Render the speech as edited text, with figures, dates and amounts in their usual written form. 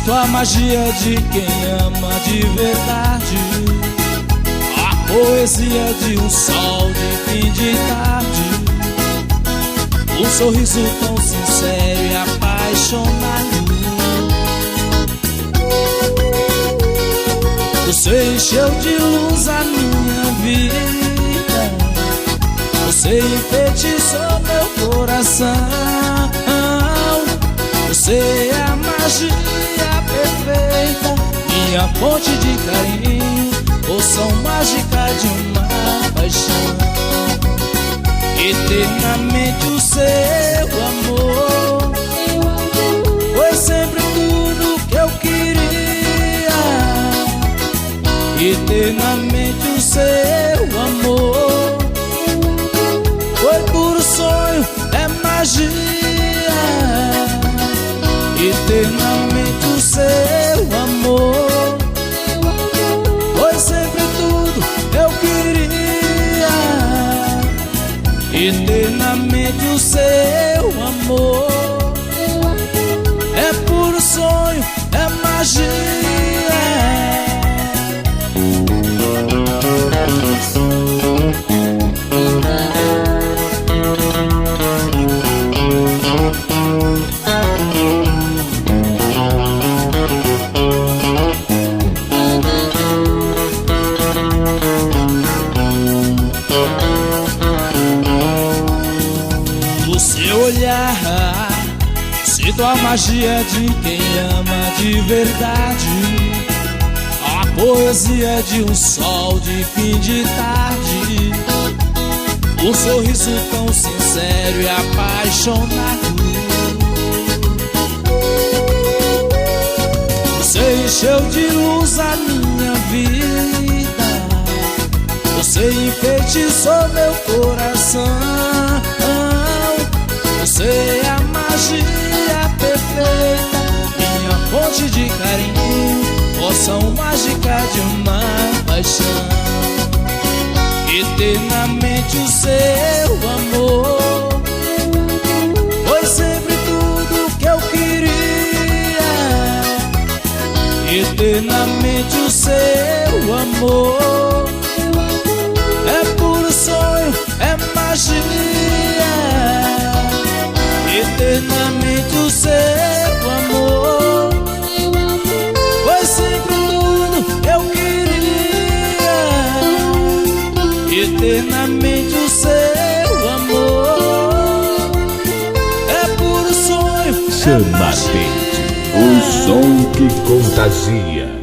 Sinto a magia de quem ama de verdade, a poesia de um sol de fim de tarde, um sorriso tão sincero e apaixonado. Você encheu de luz a minha vida, você enfeitiçou meu coração. Você é a magia perfeita, minha fonte de carinho, poção mágica de uma paixão. Eternamente o seu amor foi sempre tudo que eu queria. Eternamente o seu amor foi puro sonho, é magia. Eternamente o seu amor foi sempre tudo eu queria. Eternamente o seu amor é puro sonho, é magia. Seu olhar, sinto a magia de quem ama de verdade, a poesia de um sol de fim de tarde, um sorriso tão sincero e apaixonado. Você encheu de luz a minha vida, você enfeitiçou meu coração. Você é a magia perfeita, minha fonte de carinho, poção mágica de uma paixão. Eternamente o seu amor foi sempre tudo que eu queria. Eternamente o seu amor é puro sonho, é magia. Eternamente o seu amor foi sempre tudo eu queria. Eternamente o seu amor é puro sonho, é Chama Verde, o som que contagia.